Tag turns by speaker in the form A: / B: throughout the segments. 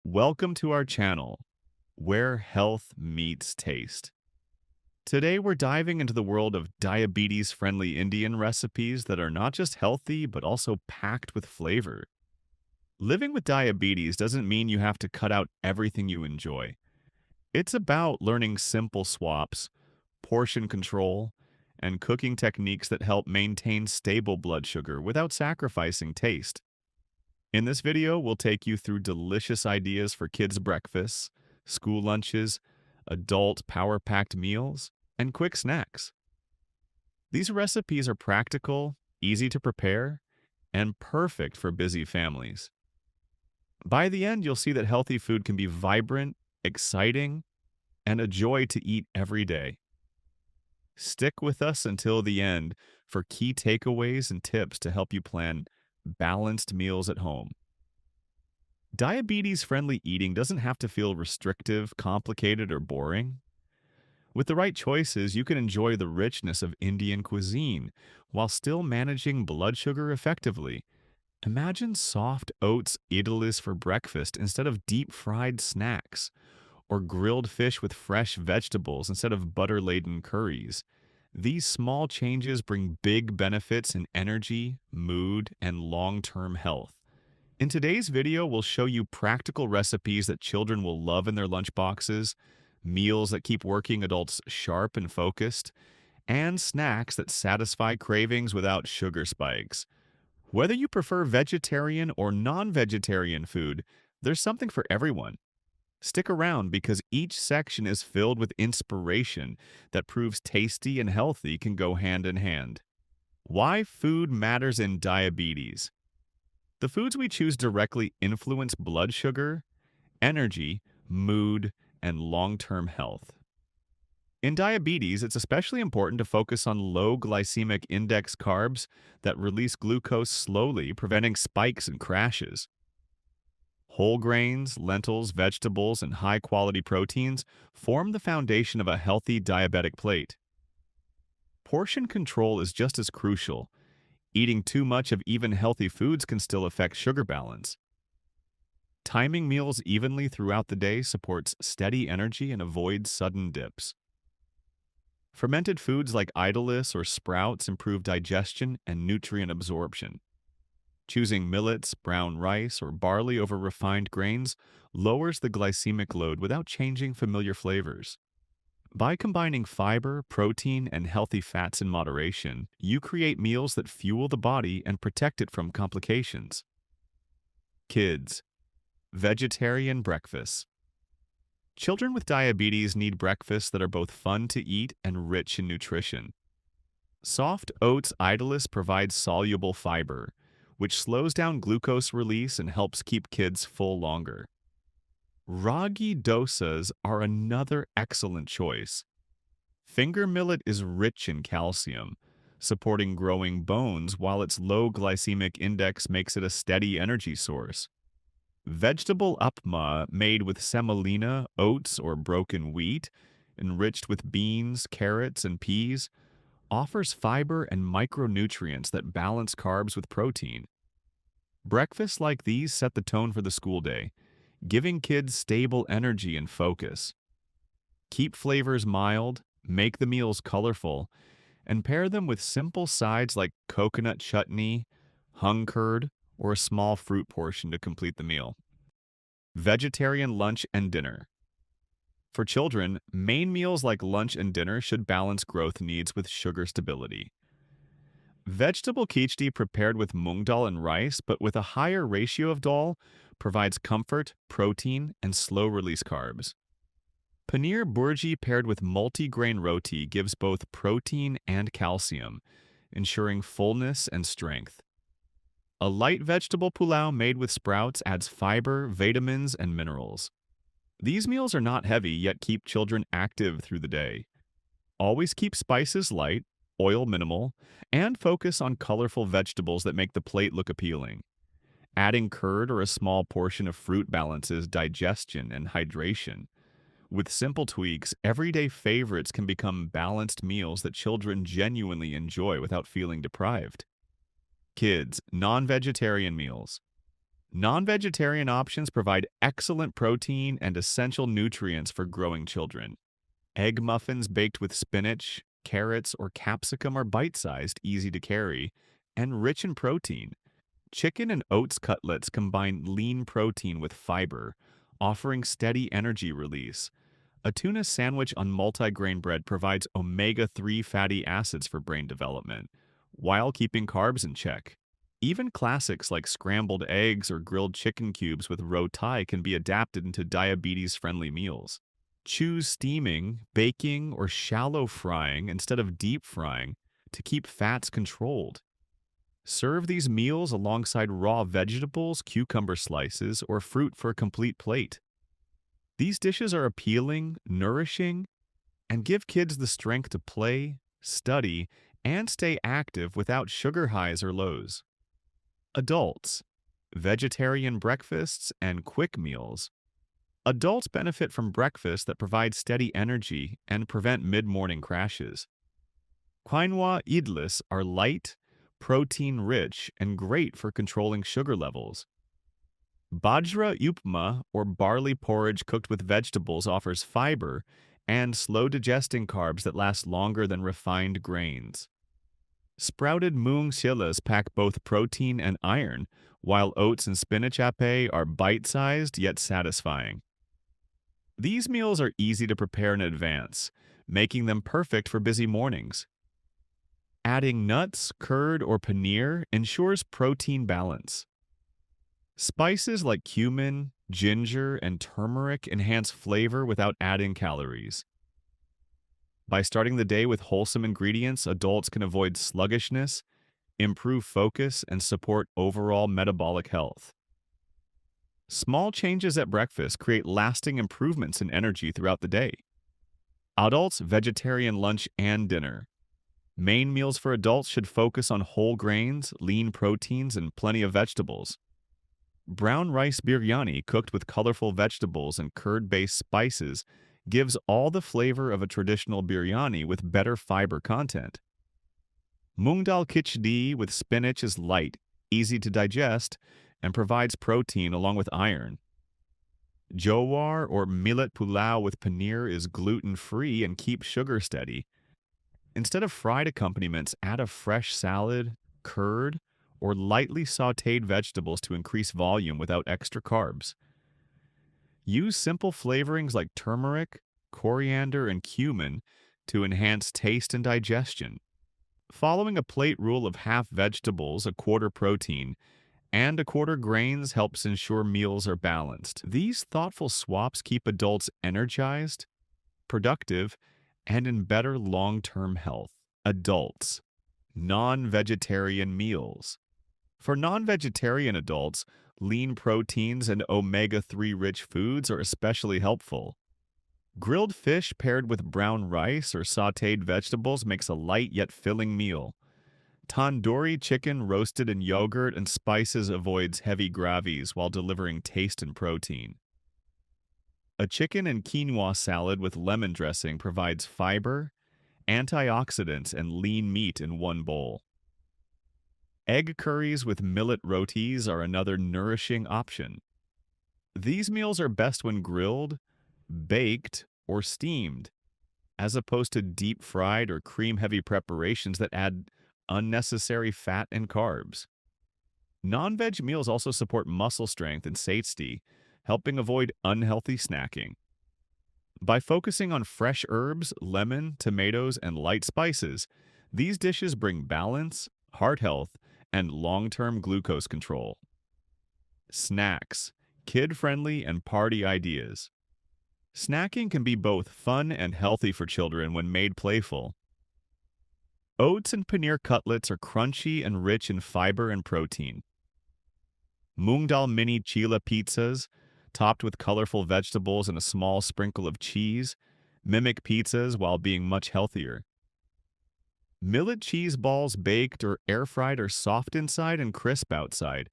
A: Welcome to our channel, where health meets taste. Today we're diving into the world of diabetes-friendly Indian recipes that are not just healthy, but also packed with flavor. Living with diabetes doesn't mean you have to cut out everything you enjoy. It's about learning simple swaps, portion control, and cooking techniques that help maintain stable blood sugar without sacrificing taste. In this video, we'll take you through delicious ideas for kids' breakfasts, school lunches, adult power-packed meals, and quick snacks. These recipes are practical, easy to prepare, and perfect for busy families. By the end, you'll see that healthy food can be vibrant, exciting, and a joy to eat every day. Stick with us until the end for key takeaways and tips to help you plan balanced meals at home. Diabetes-friendly eating doesn't have to feel restrictive, complicated, or boring. With the right choices, you can enjoy the richness of Indian cuisine while still managing blood sugar effectively. Imagine soft oats idlis for breakfast instead of deep-fried snacks, or grilled fish with fresh vegetables instead of butter-laden curries. These small changes bring big benefits in energy, mood, and long-term health. In today's video, we'll show you practical recipes that children will love in their lunchboxes, meals that keep working adults sharp and focused, and snacks that satisfy cravings without sugar spikes. Whether you prefer vegetarian or non-vegetarian food, there's something for everyone. Stick around because each section is filled with inspiration that proves tasty and healthy can go hand in hand. Why food matters in diabetes. The foods we choose directly influence blood sugar, energy, mood, and long-term health. In diabetes, it's especially important to focus on low glycemic index carbs that release glucose slowly, preventing spikes and crashes. Whole grains, lentils, vegetables, and high-quality proteins form the foundation of a healthy diabetic plate. Portion control is just as crucial. Eating too much of even healthy foods can still affect sugar balance. Timing meals evenly throughout the day supports steady energy and avoids sudden dips. Fermented foods like idlis or sprouts improve digestion and nutrient absorption. Choosing millets, brown rice, or barley over refined grains lowers the glycemic load without changing familiar flavors. By combining fiber, protein, and healthy fats in moderation, you create meals that fuel the body and protect it from complications. Kids. Vegetarian breakfasts. Children with diabetes need breakfasts that are both fun to eat and rich in nutrition. Soft oats idlis provides soluble fiber, which slows down glucose release and helps keep kids full longer. Ragi dosas are another excellent choice. Finger millet is rich in calcium, supporting growing bones while its low glycemic index makes it a steady energy source. Vegetable upma made with semolina, oats, or broken wheat, enriched with beans, carrots, and peas, offers fiber and micronutrients that balance carbs with protein. Breakfasts like these set the tone for the school day, giving kids stable energy and focus. Keep flavors mild, make the meals colorful, and pair them with simple sides like coconut chutney, hung curd, or a small fruit portion to complete the meal. Vegetarian lunch and dinner. For children, main meals like lunch and dinner should balance growth needs with sugar stability. Vegetable khichdi prepared with moong dal and rice, but with a higher ratio of dal, provides comfort, protein, and slow-release carbs. Paneer burji paired with multi-grain roti gives both protein and calcium, ensuring fullness and strength. A light vegetable pulao made with sprouts adds fiber, vitamins, and minerals. These meals are not heavy, yet keep children active through the day. Always keep spices light, oil minimal, and focus on colorful vegetables that make the plate look appealing. Adding curd or a small portion of fruit balances digestion and hydration. With simple tweaks, everyday favorites can become balanced meals that children genuinely enjoy without feeling deprived. Kids, non-vegetarian meals. Non-vegetarian options provide excellent protein and essential nutrients for growing children. Egg muffins baked with spinach, carrots, or capsicum are bite-sized, easy to carry, and rich in protein. Chicken and oats cutlets combine lean protein with fiber, offering steady energy release. A tuna sandwich on multigrain bread provides omega-3 fatty acids for brain development, while keeping carbs in check. Even classics like scrambled eggs or grilled chicken cubes with roti can be adapted into diabetes-friendly meals. Choose steaming, baking, or shallow frying instead of deep frying to keep fats controlled. Serve these meals alongside raw vegetables, cucumber slices, or fruit for a complete plate. These dishes are appealing, nourishing, and give kids the strength to play, study, and stay active without sugar highs or lows. Adults, vegetarian breakfasts, and quick meals. Adults benefit from breakfasts that provide steady energy and prevent mid-morning crashes. Quinoa idlis are light, protein-rich, and great for controlling sugar levels. Bajra upma, or barley porridge cooked with vegetables, offers fiber and slow-digesting carbs that last longer than refined grains. Sprouted moong chillas pack both protein and iron, while oats and spinach ape are bite-sized yet satisfying. These meals are easy to prepare in advance, making them perfect for busy mornings. Adding nuts, curd, or paneer ensures protein balance. Spices like cumin, ginger, and turmeric enhance flavor without adding calories. By starting the day with wholesome ingredients, adults can avoid sluggishness, improve focus, and support overall metabolic health. Small changes at breakfast create lasting improvements in energy throughout the day. Adults, vegetarian lunch and dinner. Main meals for adults should focus on whole grains, lean proteins, and plenty of vegetables. Brown rice biryani cooked with colorful vegetables and curd-based spices gives all the flavor of a traditional biryani with better fiber content. Moong dal khichdi with spinach is light, easy to digest, and provides protein along with iron. Jowar or millet pulao with paneer is gluten-free and keeps sugar steady. Instead of fried accompaniments, add a fresh salad, curd, or lightly sautéed vegetables to increase volume without extra carbs. Use simple flavorings like turmeric, coriander, and cumin to enhance taste and digestion. Following a plate rule of half vegetables, a quarter protein, and a quarter grains helps ensure meals are balanced. These thoughtful swaps keep adults energized, productive, and in better long-term health. Adults, non-vegetarian meals. For non-vegetarian adults, lean proteins and omega-3 rich foods are especially helpful. Grilled fish paired with brown rice or sautéed vegetables makes a light yet filling meal. Tandoori chicken roasted in yogurt and spices avoids heavy gravies while delivering taste and protein. A chicken and quinoa salad with lemon dressing provides fiber, antioxidants, and lean meat in one bowl. Egg curries with millet rotis are another nourishing option. These meals are best when grilled, baked, or steamed, as opposed to deep-fried or cream-heavy preparations that add unnecessary fat and carbs. Non-veg meals also support muscle strength and satiety, helping avoid unhealthy snacking. By focusing on fresh herbs, lemon, tomatoes, and light spices, these dishes bring balance, heart health, and long-term glucose control. Snacks, kid-friendly and party ideas. Snacking can be both fun and healthy for children when made playful. Oats and paneer cutlets are crunchy and rich in fiber and protein. Moong dal mini chila pizzas, topped with colorful vegetables and a small sprinkle of cheese, mimic pizzas while being much healthier. Millet cheese balls baked or air-fried are soft inside and crisp outside,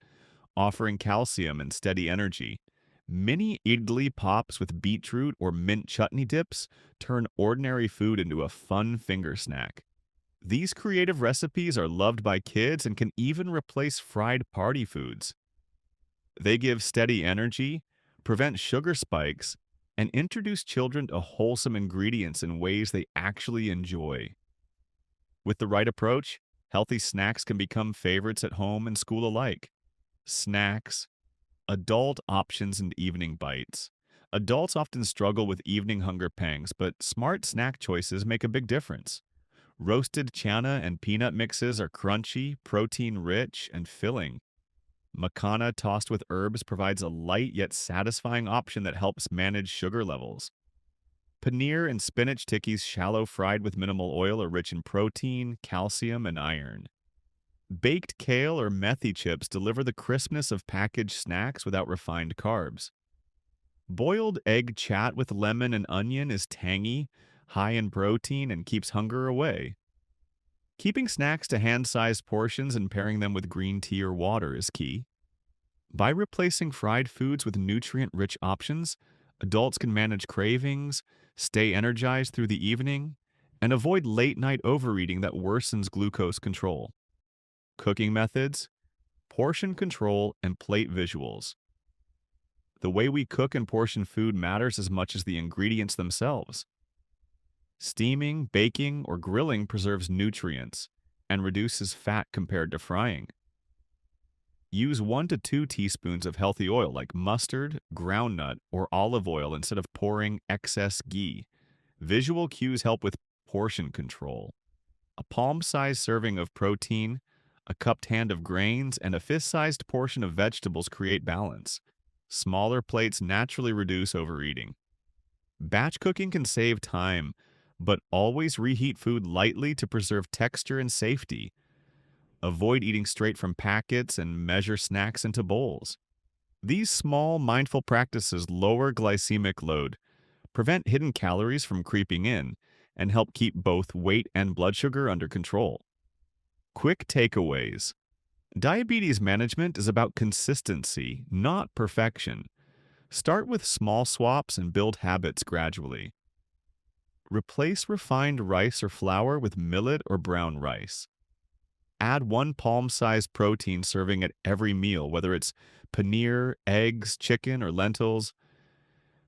A: offering calcium and steady energy. Mini idli pops with beetroot or mint chutney dips turn ordinary food into a fun finger snack. These creative recipes are loved by kids and can even replace fried party foods. They give steady energy, prevent sugar spikes, and introduce children to wholesome ingredients in ways they actually enjoy. With the right approach, healthy snacks can become favorites at home and school alike. Snacks, adult options, and evening bites. Adults often struggle with evening hunger pangs, but smart snack choices make a big difference. Roasted chana and peanut mixes are crunchy, protein rich, and filling. Macana tossed with herbs provides a light yet satisfying option that helps manage sugar levels. Paneer and spinach tikkis shallow fried with minimal oil are rich in protein, calcium, and iron. Baked kale or methi chips deliver the crispness of packaged snacks without refined carbs. Boiled egg chat with lemon and onion is tangy, high in protein, and keeps hunger away. Keeping snacks to hand-sized portions and pairing them with green tea or water is key. By replacing fried foods with nutrient-rich options, adults can manage cravings, stay energized through the evening, and avoid late-night overeating that worsens glucose control. Cooking methods, portion control, and plate visuals. The way we cook and portion food matters as much as the ingredients themselves. Steaming, baking, or grilling preserves nutrients and reduces fat compared to frying. Use 1 to 2 teaspoons of healthy oil like mustard, groundnut, or olive oil instead of pouring excess ghee. Visual cues help with portion control. A palm-sized serving of protein, a cupped hand of grains, and a fist-sized portion of vegetables create balance. Smaller plates naturally reduce overeating. Batch cooking can save time, but always reheat food lightly to preserve texture and safety. Avoid eating straight from packets and measure snacks into bowls. These small, mindful practices lower glycemic load, prevent hidden calories from creeping in, and help keep both weight and blood sugar under control. Quick takeaways. Diabetes management is about consistency, not perfection. Start with small swaps and build habits gradually. Replace refined rice or flour with millet or brown rice. Add 1 palm-sized protein serving at every meal, whether it's paneer, eggs, chicken, or lentils.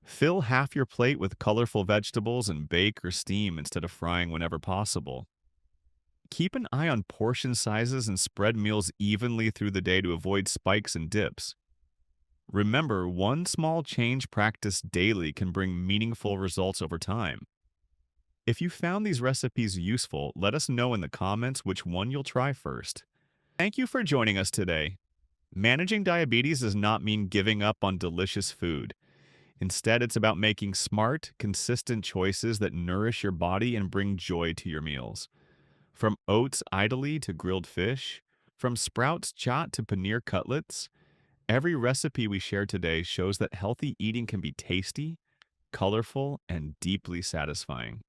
A: Fill half your plate with colorful vegetables and bake or steam instead of frying whenever possible. Keep an eye on portion sizes and spread meals evenly through the day to avoid spikes and dips. Remember, one small change practiced daily can bring meaningful results over time. If you found these recipes useful, let us know in the comments which one you'll try first. Thank you for joining us today. Managing diabetes does not mean giving up on delicious food. Instead, it's about making smart, consistent choices that nourish your body and bring joy to your meals. From oats idly to grilled fish, from sprouts chaat to paneer cutlets, every recipe we share today shows that healthy eating can be tasty, colorful, and deeply satisfying.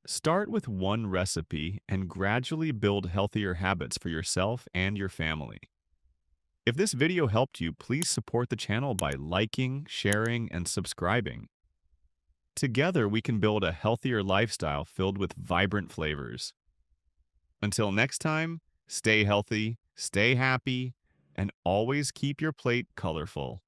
A: Start with one recipe and gradually build healthier habits for yourself and your family. If this video helped you, please support the channel by liking, sharing, and subscribing. Together, we can build a healthier lifestyle filled with vibrant flavors. Until next time, stay healthy, stay happy, and always keep your plate colorful.